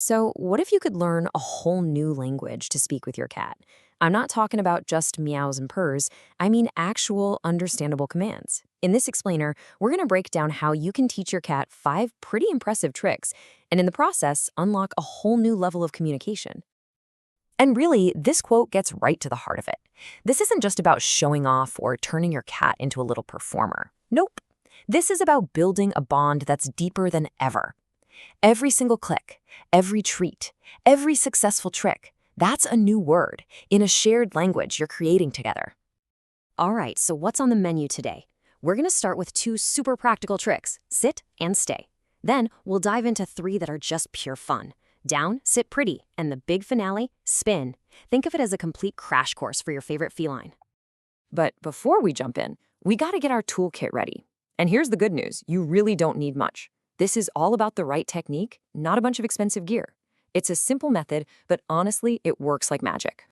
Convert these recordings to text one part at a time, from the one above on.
So, what if you could learn a whole new language to speak with your cat? I'm not talking about just meows and purrs, I mean actual understandable commands. In this explainer, we're going to break down how you can teach your cat 5 pretty impressive tricks, and in the process, unlock a whole new level of communication. And really, this quote gets right to the heart of it. This isn't just about showing off or turning your cat into a little performer. Nope. This is about building a bond that's deeper than ever. Every single click, every treat, every successful trick, that's a new word in a shared language you're creating together. All right, so what's on the menu today? We're going to start with 2 super practical tricks, sit and stay. Then we'll dive into 3 that are just pure fun. Down, sit pretty, and the big finale, spin. Think of it as a complete crash course for your favorite feline. But before we jump in, we got to get our toolkit ready. And here's the good news, you really don't need much. This is all about the right technique, not a bunch of expensive gear. It's a simple method, but honestly, it works like magic.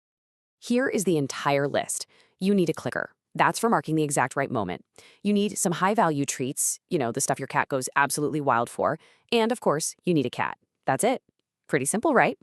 Here is the entire list. You need a clicker. That's for marking the exact right moment. You need some high-value treats, the stuff your cat goes absolutely wild for. And of course, you need a cat. That's it. Pretty simple, right?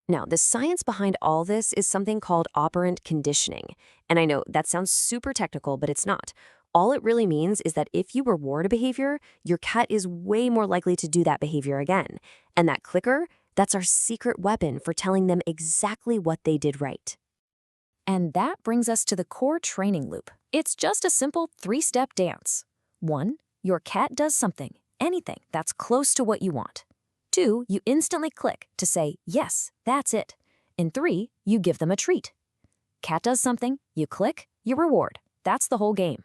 Now, the science behind all this is something called operant conditioning. And I know that sounds super technical, but it's not. All it really means is that if you reward a behavior, your cat is way more likely to do that behavior again. And that clicker, that's our secret weapon for telling them exactly what they did right. And that brings us to the core training loop. It's just a simple 3-step dance. 1, your cat does something, anything that's close to what you want. 2, you instantly click to say, yes, that's it. And 3, you give them a treat. Cat does something, you click, you reward. That's the whole game.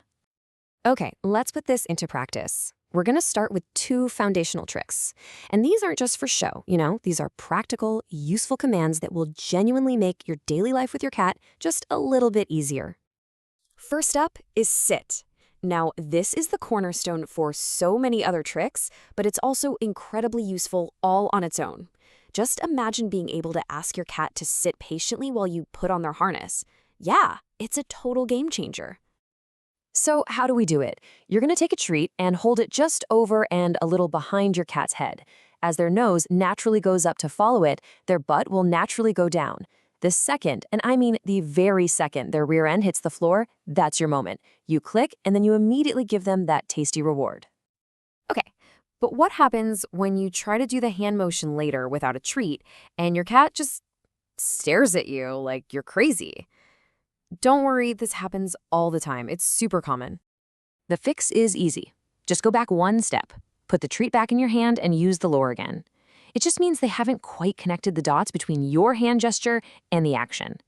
Okay, let's put this into practice. We're going to start with 2 foundational tricks. And these aren't just for show, these are practical, useful commands that will genuinely make your daily life with your cat just a little bit easier. First up is sit. Now, this is the cornerstone for so many other tricks, but it's also incredibly useful all on its own. Just imagine being able to ask your cat to sit patiently while you put on their harness. Yeah, it's a total game changer. So how do we do it? You're going to take a treat and hold it just over and a little behind your cat's head. As their nose naturally goes up to follow it, their butt will naturally go down. The second, and I mean the very second, their rear end hits the floor, that's your moment. You click, and then you immediately give them that tasty reward. Okay, but what happens when you try to do the hand motion later without a treat, and your cat just stares at you like you're crazy? Don't worry, this happens all the time. It's super common. The fix is easy. Just go back 1 step. Put the treat back in your hand and use the lure again. It just means they haven't quite connected the dots between your hand gesture and the action.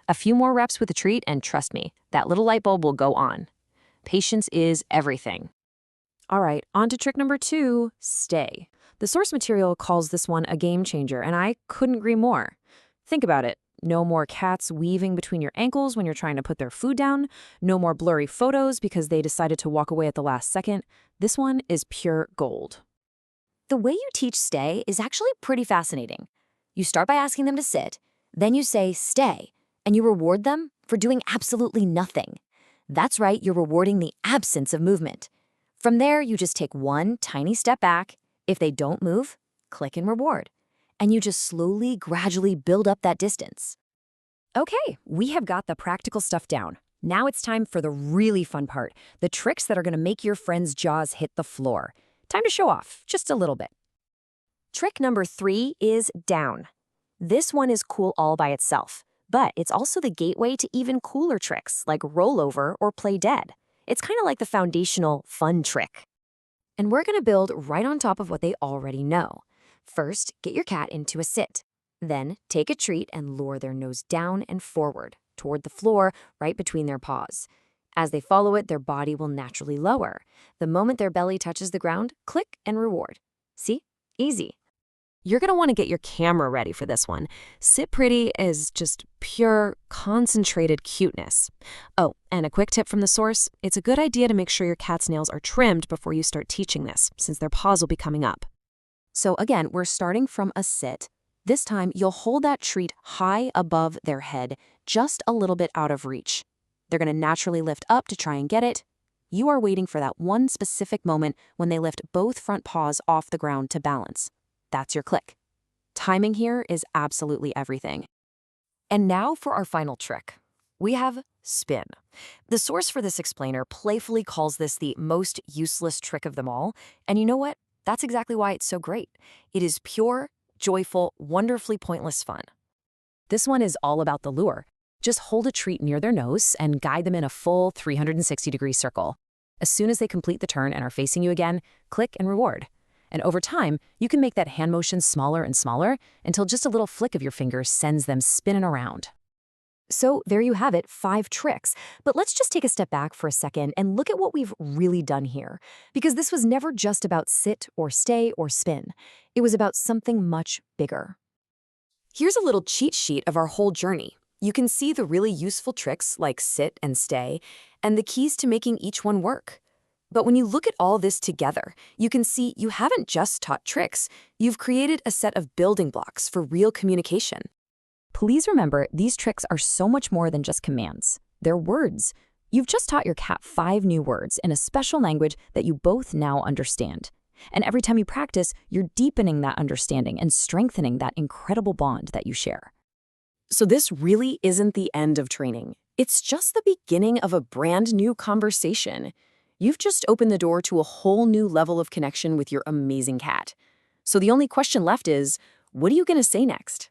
A few more reps with the treat and trust me, that little light bulb will go on. Patience is everything. All right, on to trick number 2, stay. The source material calls this one a game changer, and I couldn't agree more. Think about it. No more cats weaving between your ankles when you're trying to put their food down. No more blurry photos because they decided to walk away at the last second. This one is pure gold. The way you teach stay is actually pretty fascinating. You start by asking them to sit, then you say stay, and you reward them for doing absolutely nothing. That's right, you're rewarding the absence of movement. From there, you just take 1 tiny step back. If they don't move, click and reward. And you just slowly, gradually build up that distance. Okay, we have got the practical stuff down. Now it's time for the really fun part, the tricks that are going to make your friend's jaws hit the floor. Time to show off, just a little bit. Trick number 3 is down. This one is cool all by itself, but it's also the gateway to even cooler tricks like rollover or play dead. It's kind of like the foundational fun trick. And we're going to build right on top of what they already know. First, get your cat into a sit. Then, take a treat and lure their nose down and forward, toward the floor, right between their paws. As they follow it, their body will naturally lower. The moment their belly touches the ground, click and reward. See? Easy. You're going to want to get your camera ready for this one. Sit Pretty is just pure, concentrated cuteness. Oh, and a quick tip from the source, it's a good idea to make sure your cat's nails are trimmed before you start teaching this, since their paws will be coming up. So again, we're starting from a sit. This time, you'll hold that treat high above their head, just a little bit out of reach. They're going to naturally lift up to try and get it. You are waiting for that one specific moment when they lift both front paws off the ground to balance. That's your click. Timing here is absolutely everything. And now for our final trick. We have spin. The source for this explainer playfully calls this the most useless trick of them all. And you know what? That's exactly why it's so great. It is pure, joyful, wonderfully pointless fun. This one is all about the lure. Just hold a treat near their nose and guide them in a full 360-degree circle. As soon as they complete the turn and are facing you again, click and reward. And over time, you can make that hand motion smaller and smaller until just a little flick of your finger sends them spinning around. So there you have it, 5 tricks. But let's just take a step back for a second and look at what we've really done here. Because this was never just about sit or stay or spin. It was about something much bigger. Here's a little cheat sheet of our whole journey. You can see the really useful tricks like sit and stay, and the keys to making each one work. But when you look at all this together, you can see you haven't just taught tricks, you've created a set of building blocks for real communication. Please remember, these tricks are so much more than just commands. They're words. You've just taught your cat 5 new words in a special language that you both now understand. And every time you practice, you're deepening that understanding and strengthening that incredible bond that you share. So this really isn't the end of training. It's just the beginning of a brand new conversation. You've just opened the door to a whole new level of connection with your amazing cat. So the only question left is, what are you going to say next?